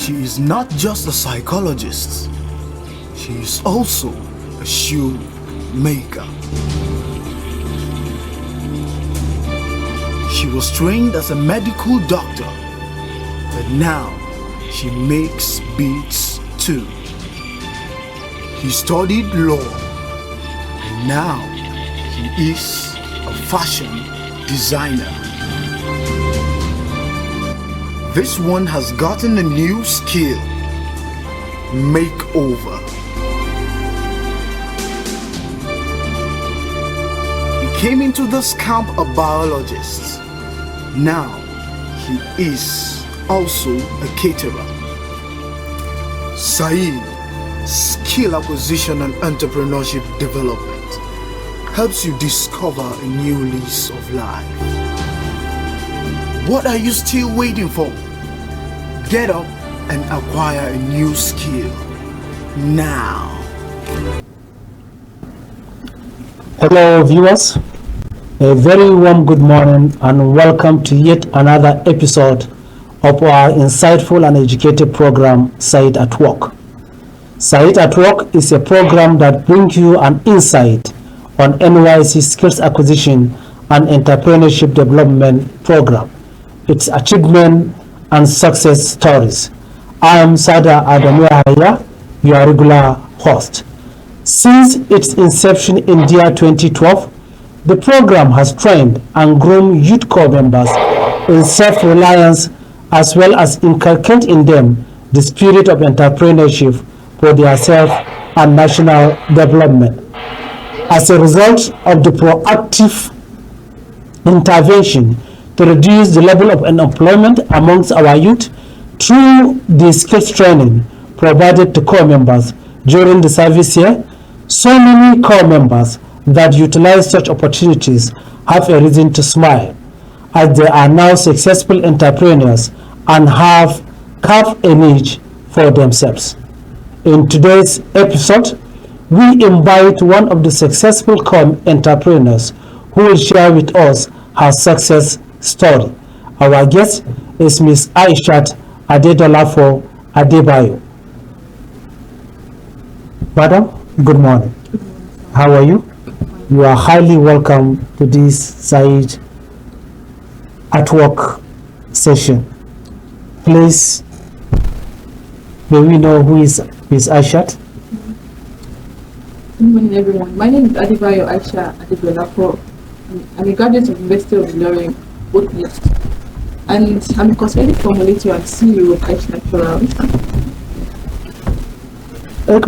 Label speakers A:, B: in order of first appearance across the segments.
A: She is not just a psychologist, she is also a shoe maker. She was trained as a medical doctor, but now she makes beats too. He studied law, and now he is a fashion designer. This one has gotten a new skill: makeover. He came into this camp a biologist. Now he is also a caterer. Saeed, skill acquisition and entrepreneurship development, helps you discover a new lease of life. What are you still waiting for? Get up and acquire a new skill now.
B: Hello viewers, a very warm good morning and welcome to yet another episode of our insightful and educative program, Saeed at Work. Saeed at Work is a program that brings you an insight on NYSC skills acquisition and entrepreneurship development program, its achievement and success stories. I am Adebayo Aishat, your regular host. Since its inception in the year 2012, the program has trained and grown youth corps members in self-reliance as well as inculcate in them the spirit of entrepreneurship for their self and national development. As a result of the proactive intervention to reduce the level of unemployment amongst our youth through the skills training provided to corps members during the service year, so many corps members that utilize such opportunities have a reason to smile, as they are now successful entrepreneurs and have carved a niche for themselves. In today's episode, we invite one of the successful corps entrepreneurs who will share with us her success story. Our guest is Ms. Aishat Adebayo. Madam, good morning. How are you? You are highly welcome to this Saeed at Work session. Please, may we know who is Ms. Aishat?
C: Good morning, everyone. My name is Adebayo Aishat. I'm a graduate of the University of Ilorin, and I'm a cosmetic formulator and CEO of Aish Naturals.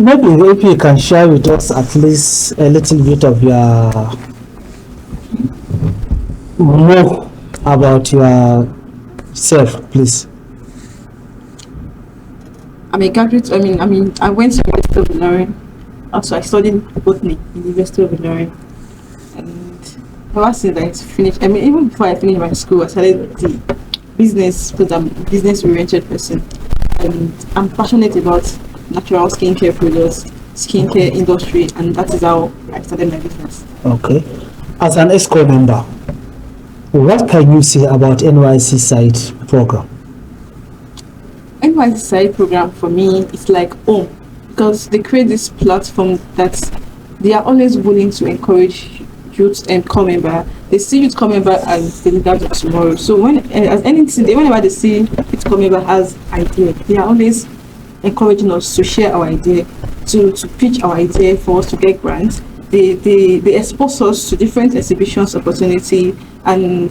B: Maybe if you can share with us at least a little bit of your more about yourself, please.
C: I'm a graduate. I went to the University of Ilorin. Also, I studied botany in the University of Ilorin, and ever since I finished, even before I finished my school, I started the business because I'm a business-oriented person, and I'm passionate about natural skincare products, skincare industry, and that is how I started my business.
B: Okay. As an ESCO member, what can you say about NYSC site program?
C: NYSC site program for me is like home, because they create this platform that they are always willing to encourage youth and corps member. They see youth corps member as the leaders of tomorrow. So whenever they see youth corps member has idea, they are always encouraging us to share our idea, to pitch our idea for us to get grants. They expose us to different exhibitions opportunity, and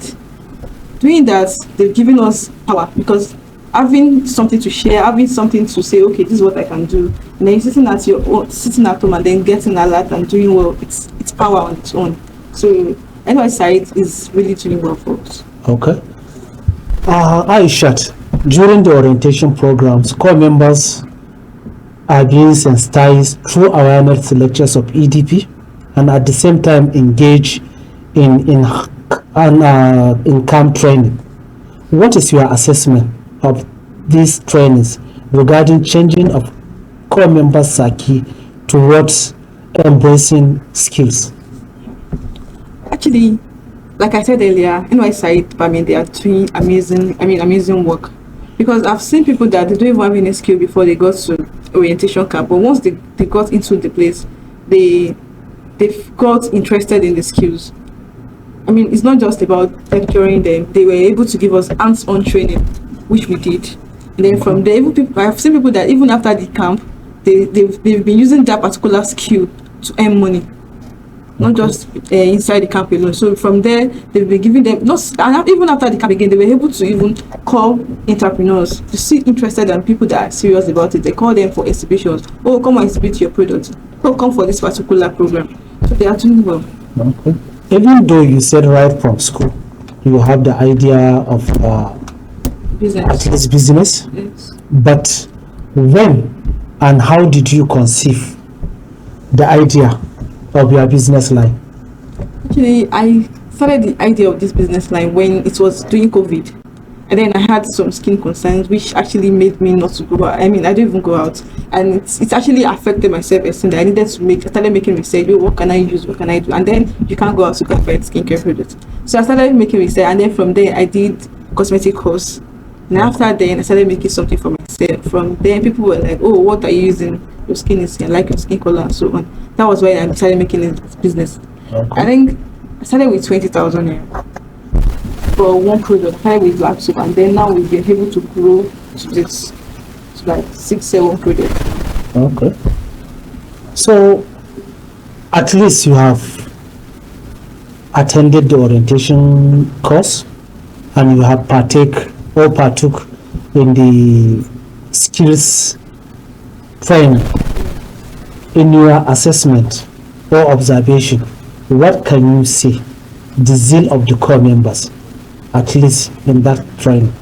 C: doing that they've given us power, because having something to share, having something to say, okay, this is what I can do, and then sitting at home and then getting alert and doing well, it's power on its own. So NY site is really doing well for us.
B: Okay. Aishat, during the orientation programs, corps members are being sensitized through awareness lectures of EDP, and at the same time engage in camp training. What is your assessment of these trainings regarding changing of corps members' psyche towards embracing skills?
C: Actually, like I said earlier, NY site, they are doing amazing work. Because I've seen people that they don't even have any skill before they got to orientation camp, but once they got into the place, they've got interested in the skills. I mean, it's not just about lecturing them. They were able to give us hands-on training, which we did. And then from there, even people, I've seen people that even after the camp, they've been using that particular skill to earn money, not just inside the camp alone. So from there, they've been giving them, and even after the camp again, they were able to even call entrepreneurs to see interested and people that are serious about it. They call them for exhibitions. Oh, come and exhibit your product. Oh, come for this particular program. So they are doing well.
B: Okay. Even though you said right from school, you have the idea of
C: Business.
B: at least business,
C: Yes.
B: but when and how did you conceive the idea of your business line?
C: Actually, I started the idea of this business line when it was during COVID. And then I had some skin concerns, which actually made me not to go out. I mean, I don't even go out. And it's actually affected my self-esteem that I needed to I started making research. Oh, what can I use? What can I do? And then you can't go out to go buy skincare products. So I started making research. And then from there, I did cosmetic course. And after then, I started making something for myself. From then, people were like, oh, what are you using? Your skin is, I like your skin color and so on. That was why I started making this business.
B: Okay.
C: I think I started with 20,000 for one product. I started with black soap, and then now we've been able to grow to this, to like 6-7 products.
B: Okay. So, at least you have attended the orientation course and you have partook in the skills training. In your assessment or observation, what can you say the zeal of the core members, at least in that training?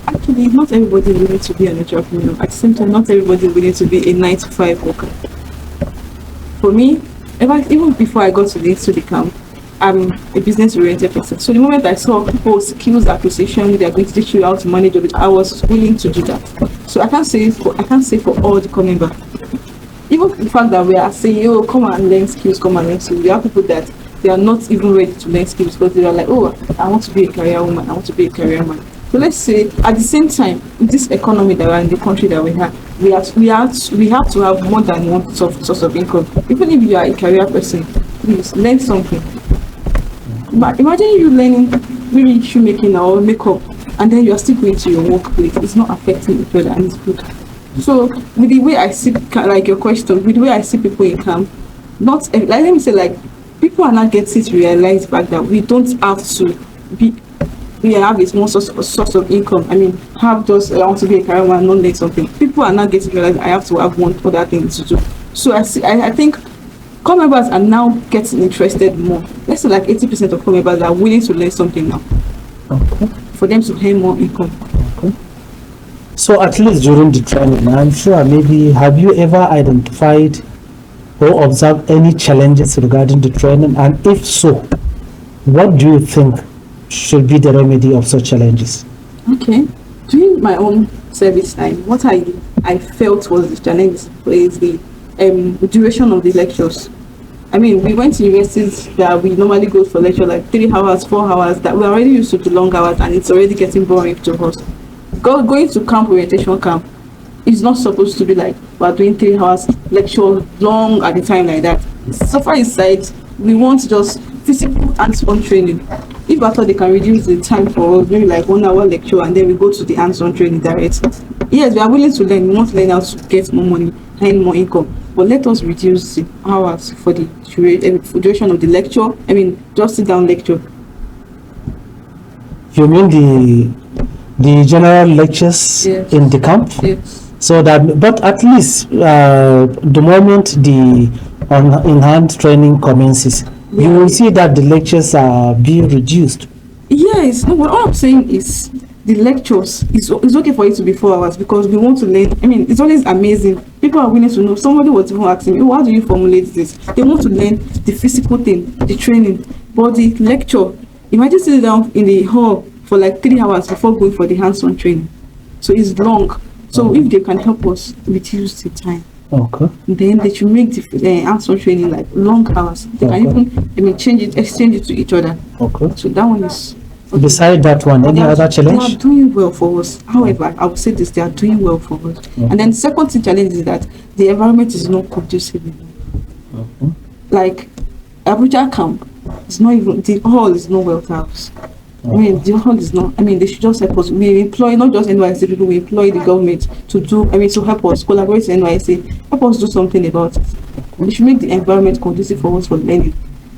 C: Actually, not everybody will need to be an entrepreneur. At the same time, not everybody will need to be a 9-to-5 worker. For me, even before I got to the camp, I'm a business-oriented person. So the moment I saw people skills acquisition, they are going to teach you how to manage it, I was willing to do that. So I can't say for all the core members. Even the fact that we are saying, oh, come and learn skills, come and learn skills. We have people that they are not even ready to learn skills because they are like, oh, I want to be a career woman, I want to be a career man. So let's say at the same time, in this economy that we're in, the country that we have, we have to have more than one source of income. Even if you are a career person, please learn something. But imagine you learning really shoemaking or makeup, and then you are still going to your workplace. It's not affecting each other, and it's good. So with the way I see, like your question, with the way I see people in camp, not like, let me say, like, people are not getting to realize back that we don't have to be. We have a small source of income. I mean, have just I want to be a career man, not learn something. People are not getting to realize I have to have one other thing to do. So I think core members are now getting interested more. Let's say like 80% of core members are willing to learn something now.
B: Okay.
C: For them to earn more income.
B: Okay. So at least during the training, I'm sure maybe have you ever identified or observed any challenges regarding the training? And if so, what do you think should be the remedy of such challenges?
C: Okay. During my own service time, what I felt was the challenge is the duration of the lectures. I mean, we went to universities that we normally go for lecture like 3 hours, 4 hours, that we're already used to the long hours, and it's already getting boring to us. Going to camp, orientation camp, is not supposed to be like we're doing 3 hours lecture long at the time like that. So far aside, we want just physical hands-on training. If at all they can reduce the time for us, maybe like 1 hour lecture, and then we go to the hands-on training directly. Yes, we are willing to learn. We want to learn how to get more money, earn more income. But let us reduce the hours for the duration of the lecture. I mean, just sit down lecture.
B: You mean the general lectures?
C: Yes.
B: In the camp?
C: Yes.
B: So that, but at least the moment the in-hand training commences, you will see that the lectures are being reduced.
C: Yes. No, what I'm saying is the lectures is okay for it to be 4 hours because we want to learn. I mean, it's always amazing. People are willing to know. Somebody was even asking me, oh, how do you formulate this? They want to learn the physical thing, the training. But the lecture, imagine sitting down in the hall for like 3 hours before going for the hands-on training. So it's long. So if they can help us reduce the time,
B: okay,
C: then they should make the hands-on training like long hours. They can even exchange it to each other.
B: okay.
C: So that one is
B: Beside that one, any other
C: They are
B: challenge?
C: doing well for us. However, I would say this: they are doing well for us. And then the second thing challenge is that the environment is not conducive enough. Like Abuja camp, it's not even the hall is not well house. I mean, the hall is not. I mean, they should just help us. We employ not just NYSC people. We employ the government to do. I mean, to help us collaborate with NYSC, help us do something about it. They should make the environment conducive for us for learning.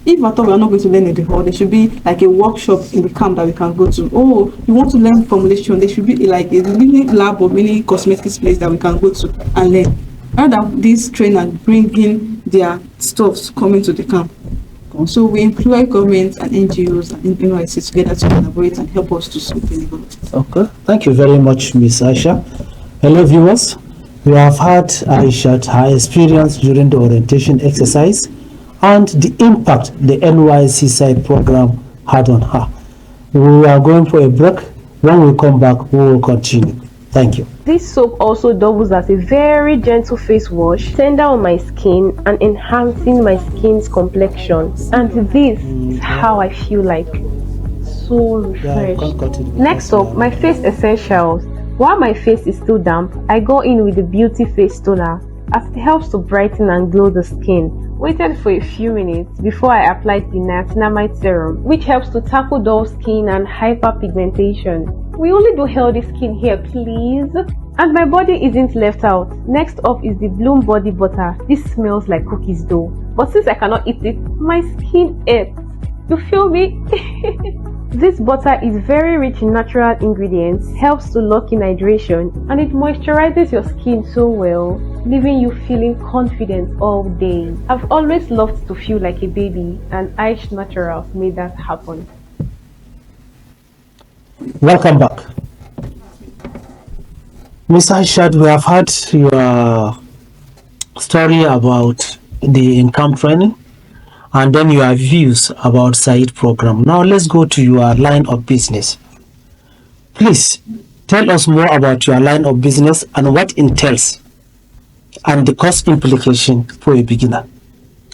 C: If at all we are not going to learn in the hall, there should be like a workshop in the camp that we can go to. Oh, you want to learn formulation? There should be like a mini lab or mini cosmetics place that we can go to and learn. Rather than these trainers bringing their stuffs coming to the camp. So we employ government and NGOs and NYSC together to collaborate and help us to something about it.
B: Okay, thank you very much, Miss Aisha. Hello, viewers. We have had Aisha, her experience during the orientation exercise and the impact the NYSC side program had on her. We are going for a break. When we come back, we will continue. Thank you.
D: This soap also doubles as a very gentle face wash, tender on my skin and enhancing my skin's complexion. And this is how I feel like, so refreshed. Next up, my face essentials. While my face is still damp, I go in with the Beauty Face Toner as it helps to brighten and glow the skin. Waited for a few minutes before I applied the niacinamide serum, which helps to tackle dull skin and hyperpigmentation. We only do healthy skin here, please. And my body isn't left out. Next up is the Bloom Body Butter. This smells like cookies dough, but since I cannot eat it, my skin aches. You feel me? This butter is very rich in natural ingredients, helps to lock in hydration, and it moisturizes your skin so well, leaving you feeling confident all day. I've always loved to feel like a baby, and Aish Naturals made that happen.
B: Welcome back. Ms. Aishat, we have heard your story about the income training and then your views about SAID program. Now let's go to your line of business. Please tell us more about your line of business and what it entails and the cost implication for a beginner.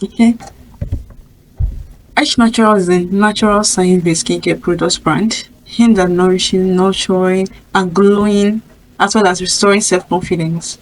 C: Okay. Aish Naturals is a natural science-based skincare products brand aimed at nourishing, nurturing, and glowing, as well as restoring self-confidence.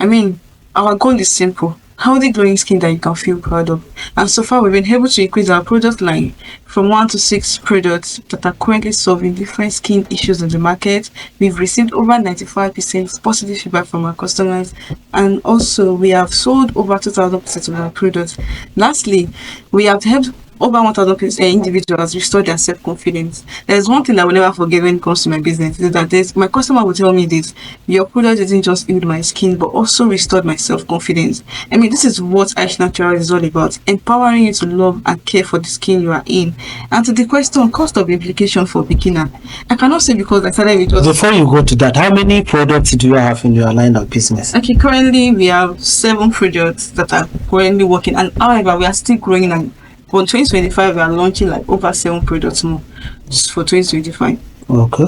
C: I mean, our goal is simple: healthy, glowing skin that you can feel proud of. And so far, we've been able to increase our product line from 1 to 6 products that are currently solving different skin issues in the market. We've received over 95% positive feedback from our customers, and also we have sold over 2,000% of our products. Lastly, we have helped over 1,000 individuals restore their self-confidence. There's one thing I will never forget when it comes to my business, is that my customer will tell me this: your product didn't just heal my skin, but also restored my self-confidence. I mean, this is what Aish Naturals is all about: empowering you to love and care for the skin you are in. And to the question, cost of implication for beginner, I cannot say because I started with just...
B: Before you go to that, how many products do you have in your line of business?
C: Okay, currently we have 7 products that are currently working, and however, we are still growing, and for 2025, we are launching like over 7 products more just for 2025.
B: Okay.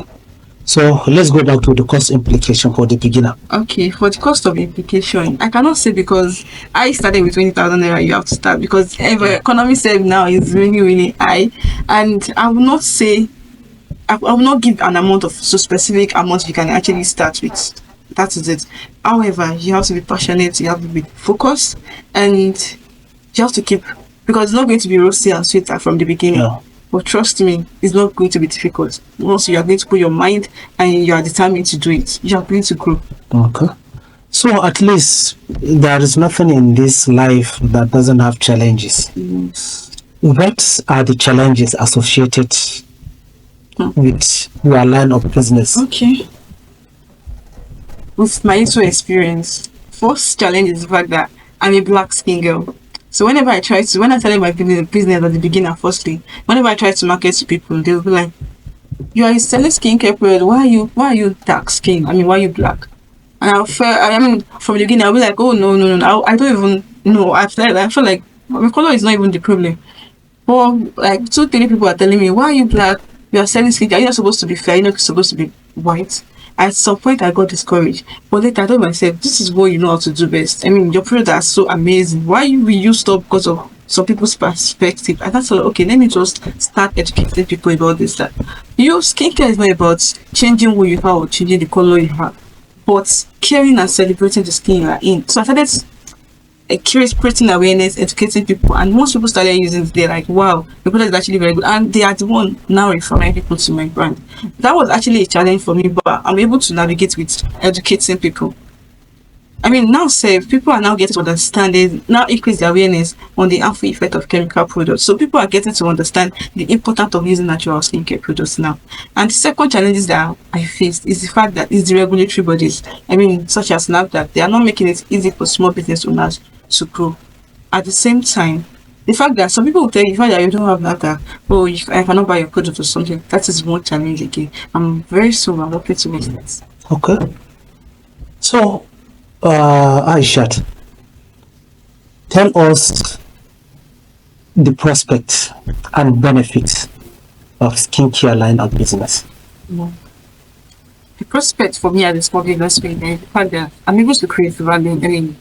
B: So let's go back to the cost implication for the beginner.
C: Okay, for the cost of implication, I cannot say because I started with 20,000 naira. You have to start because the economy said now is really, really high, and I will not say, I will not give an amount of so specific amount you can actually start with. That is it. However, you have to be passionate, you have to be focused, and you have to keep, because it's not going to be rosy and sweet from the beginning.
B: Yeah.
C: But trust me, it's not going to be difficult. Once you are going to put your mind and you are determined to do it, you are going to grow.
B: Okay. So at least there is nothing in this life that doesn't have challenges.
C: Yes.
B: What are the challenges associated with your line of business?
C: Okay. With my little experience, first challenge is the fact that I'm a black skin girl. So when I started my business at the beginning, firstly, whenever I try to market to people, they'll be like, "You are selling skincare product. Why are you dark skin? I mean, why are you black?" And from the beginning, I'll be like, "Oh no. I don't even know. I feel like my color is not even the problem." But like 2-3 people are telling me, "Why are you black? You are selling skincare. You're not supposed to be fair. You're not supposed to be white." At some point, I got discouraged. But later, I told myself, this is what you know how to do best. I mean, your products are so amazing. Why will you stop because of some people's perspective? And that's like, okay, let me just start educating people about this. That Skincare is not about changing who you are or changing the color you have, but caring and celebrating the skin you are in. So I started creating awareness, educating people, and once people started using it, they're like, wow, the product is actually very good, and they are the one now referring people to my brand. That was actually a challenge for me, but I'm able to navigate with educating people. I mean, now say people are now getting to understand it, now increase the awareness on the harmful effect of chemical products. So people are getting to understand the importance of using natural skincare products now. And the second challenges that I faced is the fact that it's the regulatory bodies. I mean, such as NAFDAC, they are not making it easy for small business owners to grow. At the same time, the fact that some people will tell you, the fact that you don't have NAFDAC, oh, I cannot buy your product or something, that is one challenge again. I'm very soon I'm working towards that.
B: Okay. So, Aishat, tell us the prospects and benefits of skincare line of business.
C: The prospect for me as a small business owner is the fact that I'm able to create value. I mean,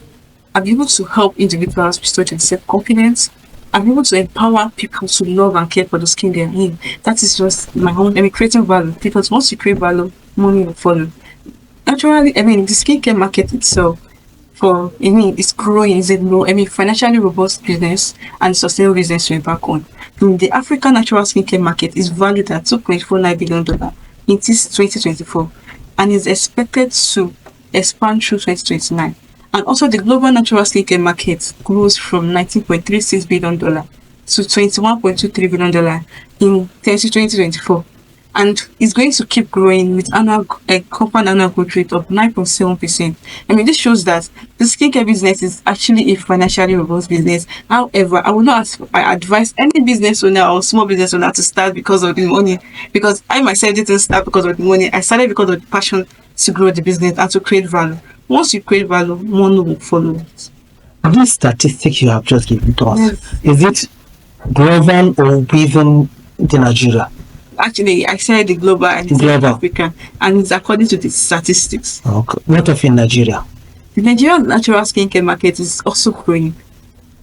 C: I'm able to help individuals research and self-confidence. I'm able to empower people to love and care for the skin they're in. That is just my own, creating value. Because once you create value, money will follow. Naturally, the skincare market itself, it's growing, is a financially robust business and sustainable business to embark on. The African natural skincare market is valued at $2.49 billion in this 2024 and is expected to expand through 2029. And also the global natural skincare market grows from $19.36 billion to $21.23 billion in 2024. And it's going to keep growing with a compound annual growth rate of 9.7%. This shows that the skincare business is actually a financially robust business. However, I would not advise any business owner or small business owner to start because of the money. Because I myself didn't start because of the money. I started because of the passion to grow the business and to create value. Once you create value, money will follow.
B: This statistic you have just given to us,
C: Yes.
B: is it global or within the Nigeria?
C: Actually, I said the global and it's African, and it's according to the statistics.
B: Okay. What of in Nigeria?
C: The Nigerian natural skincare market is also growing.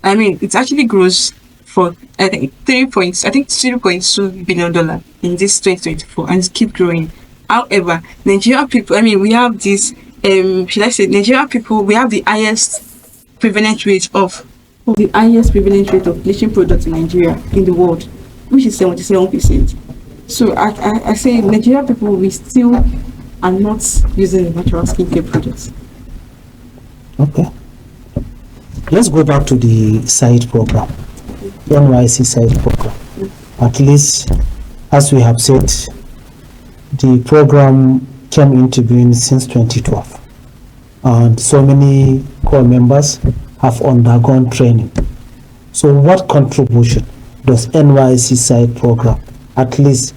C: It actually grows for $3.2 billion in this 2024, and it keep growing. However, Nigerian people, we have this. Nigerian people, we have the highest prevalence rate of bleaching products in Nigeria in the world, which is 77%. So I say Nigerian people, we still are not using the natural skincare products.
B: Okay. Let's go back to the side program, NYSC side program. At least, as we have said, the program came into being since 2012. And so many core members have undergone training. So what contribution does NYSC side program, at least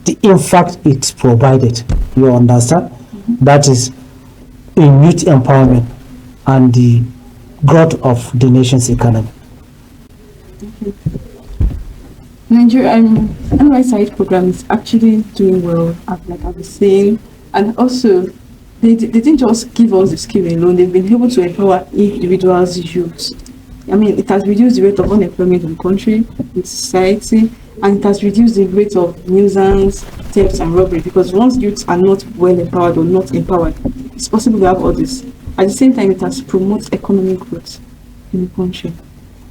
B: the impact it provided, you understand? That is in youth empowerment and the growth of the nation's economy.
C: Nigeria, NYSC side program is actually doing well, like I was saying, and also they didn't just give us the skill alone. They've been able to empower individuals, youth. It has reduced the rate of unemployment in the country, in society, and it has reduced the rate of nuisance, theft, and robbery. Because once youths are not well empowered or not empowered, it's possible to have all this. At the same time, it has promoted economic growth in the country.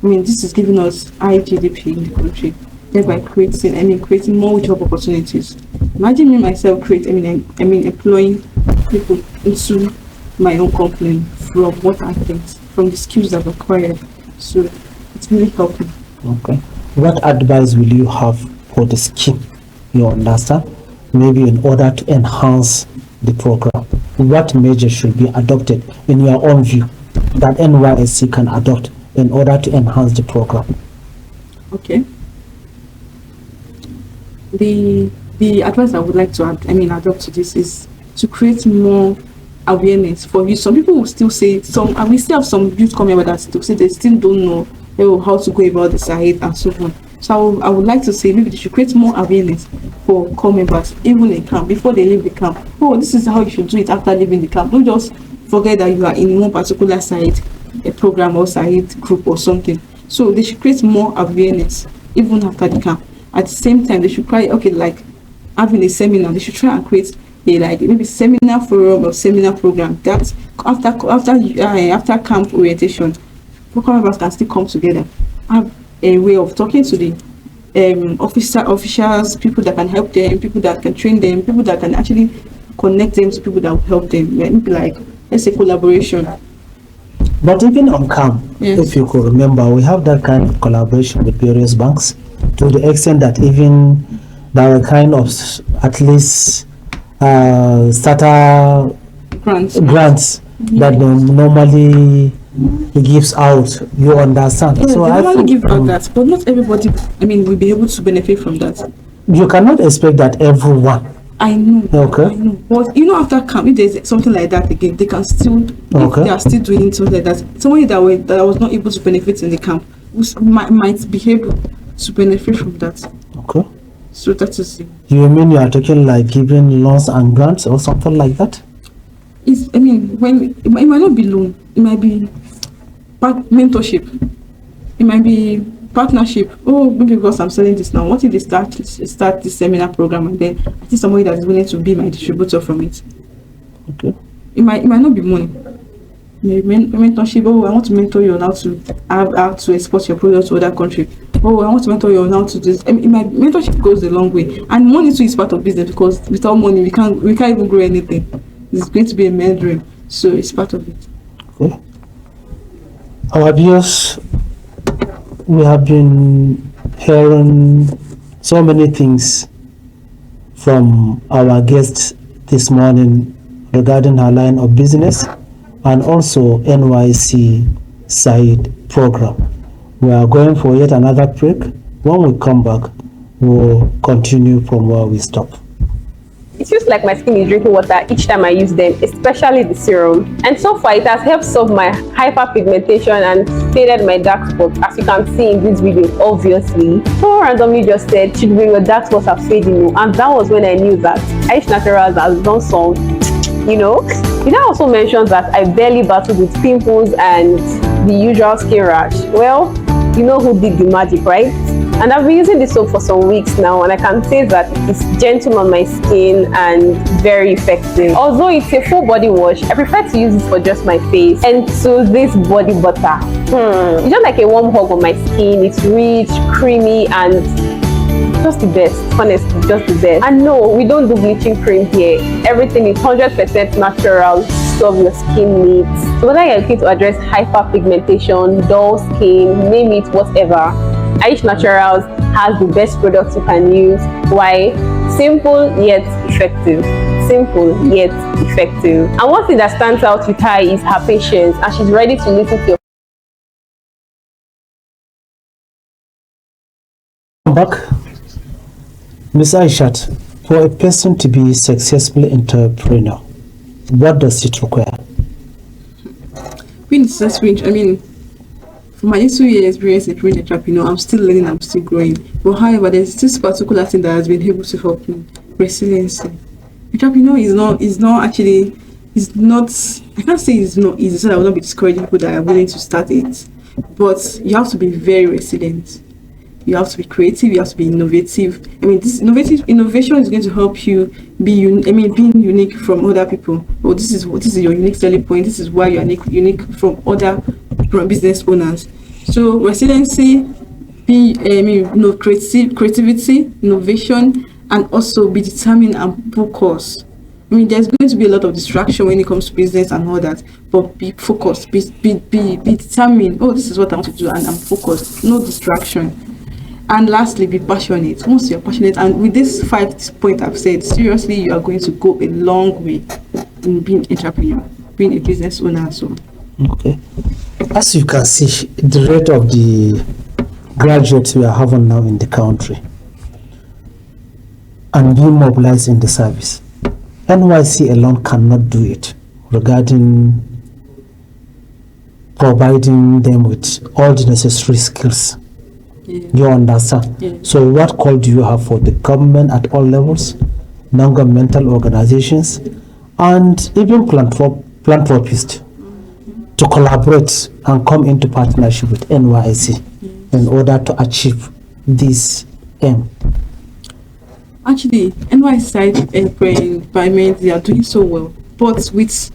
C: This is giving us high GDP in the country, thereby creating more job opportunities. Imagine me myself employing people into my own company from what I think, from the skills I've acquired. So it's really helping.
B: Okay. What advice will you have for the skin? You understand? Maybe in order to enhance the program, what measures should be adopted in your own view that NYSC can adopt in order to enhance the program?
C: Okay. The advice I would like to adopt to this is to create more awareness for youth. Some people will still say and we still have some youth coming about that to say they still don't know how to go about the site and so on. So I would like to say maybe they should create more awareness for core members, even in camp, before they leave the camp. This is how you should do it after leaving the camp. Don't just forget that you are in one particular site, a program or site group or something. So they should create more awareness even after the camp. At the same time, they should try, having a seminar, they should try and create a like maybe seminar forum or seminar program that after camp orientation, program members can still come together, have a way of talking to the officials, people that can help them, people that can train them, people that can actually connect them to people that will help them. Maybe like, let's say, collaboration.
B: But even on camp,
C: Yes.
B: if you could remember, we have that kind of collaboration with various banks to the extent that even there are kind of at least starter grants that normally gives out. You understand?
C: Yeah,
B: So
C: they
B: I
C: normally
B: think,
C: give out that, but not everybody, will be able to benefit from that.
B: you cannot expect that everyone.
C: I know.
B: Okay.
C: I know. But after camp, if there's something like that again, they can still,
B: Okay.
C: if they are still doing something like that, somebody that was not able to benefit in the camp might be able to benefit from that.
B: Okay.
C: So that is it.
B: You mean you are talking like giving loans and grants or something like that?
C: When it might not be loan, it might be mentorship, it might be partnership. Oh, maybe because I'm selling this now, what if they start this seminar program and then I think somebody that is willing to be my distributor from it?
B: Okay.
C: It might not be money. Mentorship. Oh, I want to mentor you on how to export your products to other country. Oh, I want to mentor you on how to do this. Mentorship goes a long way, and money too is part of business, because without money we can't even grow anything. It's going to be a mentoring, so it's part of it.
B: Okay. Our viewers, we have been hearing so many things from our guest this morning regarding her line of business and also NYSC side program. We are going for yet another break. When we come back, we'll continue from where we stop.
D: It feels like my skin is drinking water each time I use them, especially the serum. And so far, it has helped solve my hyperpigmentation and faded my dark spots, as you can see in this video, obviously. Someone randomly just said, "Chidwin, your dark spots are fading," and that was when I knew that Aish Naturals has done some, It also mentions that I barely battled with pimples and the usual skin rash. Well, you know who did the magic, right? And I've been using this soap for some weeks now, and I can say that it's gentle on my skin and very effective. Although it's a full body wash, I prefer to use it for just my face. And so this body butter, it's just like a warm hug on my skin. It's rich, creamy, and just the best. Honestly, just the best. And no, we don't do bleaching cream here. Everything is 100% natural to solve your skin needs. So whether you're looking to address hyperpigmentation, dull skin, name it, whatever, Aish Naturals has the best products you can use. Why? Simple yet effective. Simple yet effective. And one thing that stands out with her is her patience, and she's ready to listen to your
B: Back. Ms. Aishat, for a person to be a successful entrepreneur, what does it require?
C: Being successful, from my 2-year experience in being entrepreneur, I'm still learning, I'm still growing. But however, there's this particular thing that has been able to help me: resiliency. Entrepreneur is not, I can't say it's not easy, so I will not be discouraging people that are willing to start it. But you have to be very resilient. You have to be creative, you have to be innovative. This innovation is going to help you being unique from other people. Oh, this is your unique selling point. This is why you are unique from other business owners. So resiliency, creativity, innovation, and also be determined and focused. There's going to be a lot of distraction when it comes to business and all that, but be focused, be determined. Oh, this is what I want to do, and I'm focused. No distraction. And lastly, be passionate. Once you're passionate, and with this 5 points I've said, seriously, you are going to go a long way in being an entrepreneur, being a business owner and so on.
B: Okay. As you can see, the rate of the graduates we are having now in the country and being mobilized in the service, NYSC alone cannot do it regarding providing them with all the necessary skills.
C: Yeah.
B: You understand?
C: Yeah.
B: So what call do you have for the government at all levels, non-governmental organizations, and even philanthropists to collaborate and come into partnership with NYSC in order to achieve this aim?
C: Actually, NYSC environment, they are doing so well, but with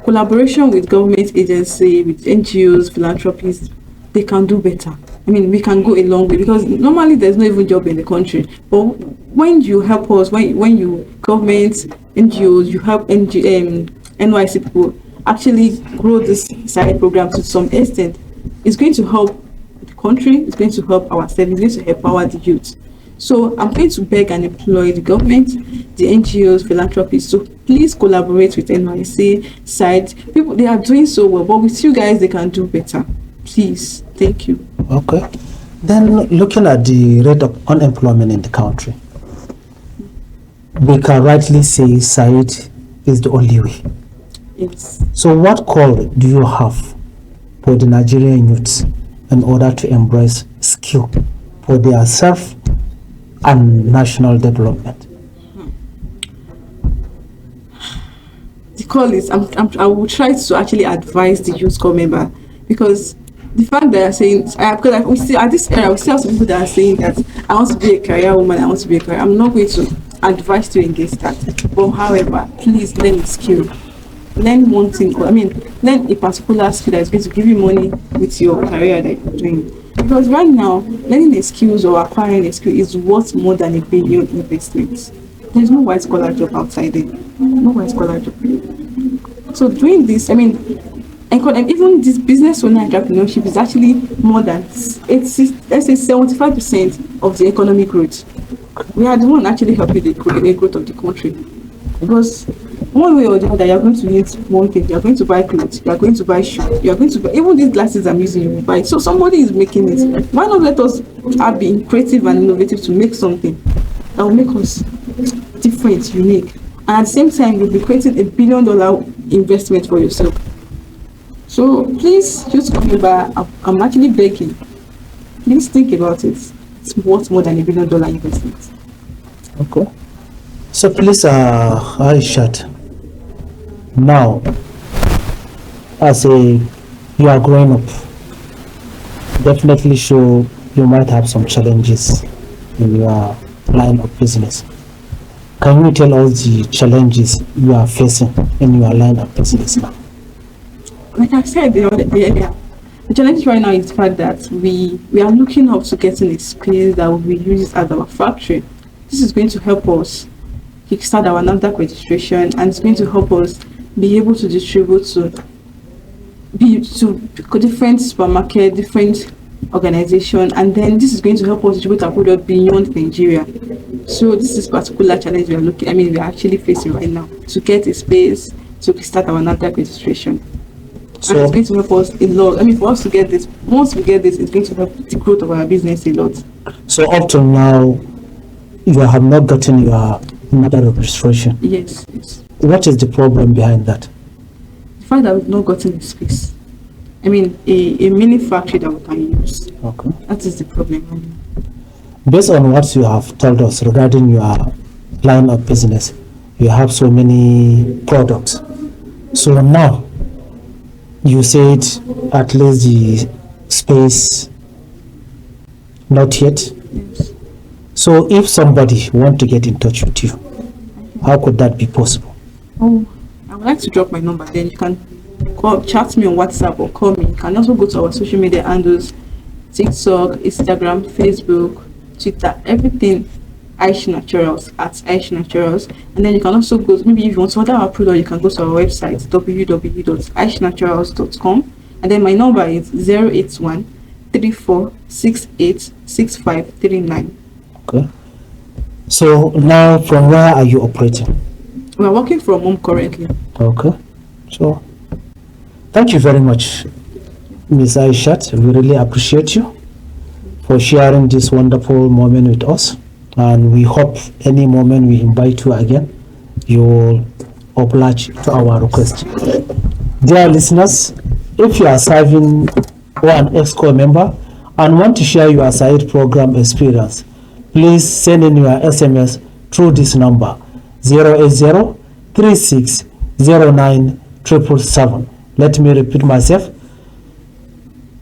C: collaboration with government agency, with NGOs, philanthropists, they can do better. I mean, we can go a long way because normally there's no even job in the country. But when you help us, when you government, NGOs, you help NYC people actually grow this side program to some extent, it's going to help the country, it's going to help ourselves, it's going to empower the youth. So I'm going to beg and employ the government, the NGOs, philanthropists to please collaborate with NYC side. People, they are doing so well, but with you guys, they can do better. Please, thank you.
B: Okay. Then looking at the rate of unemployment in the country, we can rightly say side is the only way.
C: Yes.
B: So what call do you have for the Nigerian youths in order to embrace skill for their self and national development?
C: The call is I will try to actually advise the youth corps member, because the fact that they're saying because we see at this era we still have some people that are saying that I want to be a career woman, I want to be a career. I'm not going to advise you against that. But however, please learn a skill. Learn one thing, learn a particular skill that is going to give you money with your career that you're doing. Because right now, learning a skills or acquiring a skill is worth more than $1 billion investment. There's no white collar job outside there. No white collar job. So doing this, even this business owner entrepreneurship is actually more than 75% of the economic growth. We are the one actually helping the growth of the country. Because one way or the other, you're going to need one thing. You're going to buy clothes, you're going to buy shoes, you're going to buy even these glasses I'm using, you will buy. So somebody is making it. Why not let us be creative and innovative to make something that will make us different, unique, and at the same time you'll be creating $1 billion investment for yourself. So please, just come back. I'm actually begging. Please think about it. It's worth more than $1 billion investment.
B: Okay. So please, Aishat, now, as you are growing up, definitely sure you might have some challenges in your line of business. Can you tell us the challenges you are facing in your line of business now?
C: Like I said earlier, the challenge right now is the fact that we are looking up to getting a space that will be used as our factory. This is going to help us kickstart our NAFDAC registration, and it's going to help us be able to distribute to different supermarket, different organization, and then this is going to help us distribute our product beyond Nigeria. So this is particular challenge we are actually facing right now, to get a space to start our NAFDAC registration. So and it's going to help us a lot. For us to get this, once we get this, it's going to help the growth of our business a lot. So
B: up to now, you have not gotten your NAFDAC registration?
C: Yes.
B: What is the problem behind that?
C: The fact that we've not gotten a space. A mini factory that we can use.
B: Okay.
C: That is the problem.
B: Based on what you have told us regarding your line of business, you have so many products. So now, you said at least the space, not yet.
C: Yes.
B: So if somebody want to get in touch with you, how could that be possible?
C: I would like to drop my number. Then you can chat me on WhatsApp or call me. You can also go to our social media handles: TikTok, Instagram, Facebook, Twitter, everything. Aish Naturals at Aish Naturals, and then you can also go. Maybe if you want to order our product, you can go to our website www.aishnaturals.com, and then my number is 081-3468-6539.
B: Okay. So now, from where are you operating?
C: We are working from home currently.
B: Okay. So, thank you very much, Ms. Aishat. We really appreciate you for sharing this wonderful moment with us. And we hope any moment we invite you again, you will oblige to our request. Dear listeners, if you are serving or an EXCO member and want to share your side program experience, please send in your SMS through this number 080-3609-777. Let me repeat myself,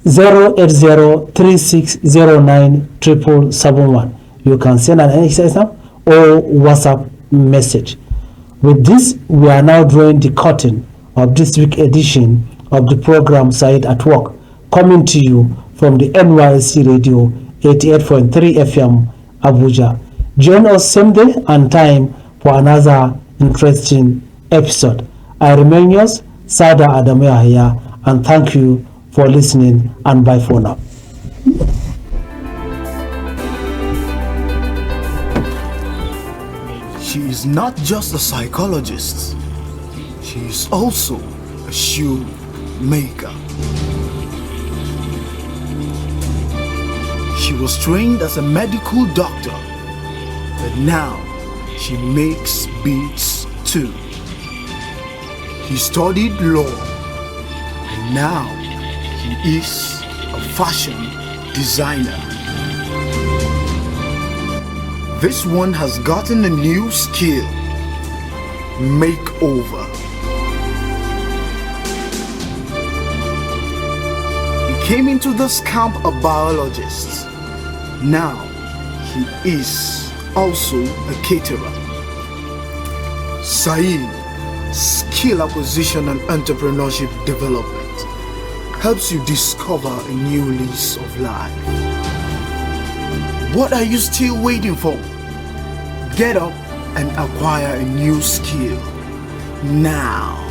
B: 080-3609-777. You can send an SMS or WhatsApp message. With this, we are now drawing the curtain of this week's edition of the program Side at Work, coming to you from the NYSC Radio 88.3 FM Abuja. Join us same day and time for another interesting episode. I remain yours, Sada Adebayo Aishat, and thank you for listening, and bye for now.
A: She is not just a psychologist, she is also a shoe maker. She was trained as a medical doctor, but now she makes beats too. He studied law, and now he is a fashion designer. This one has gotten a new skill: makeover. He came into this camp a biologist. Now he is also a caterer. Saeed, skill acquisition and entrepreneurship development, helps you discover a new lease of life. What are you still waiting for? Get up and acquire a new skill now.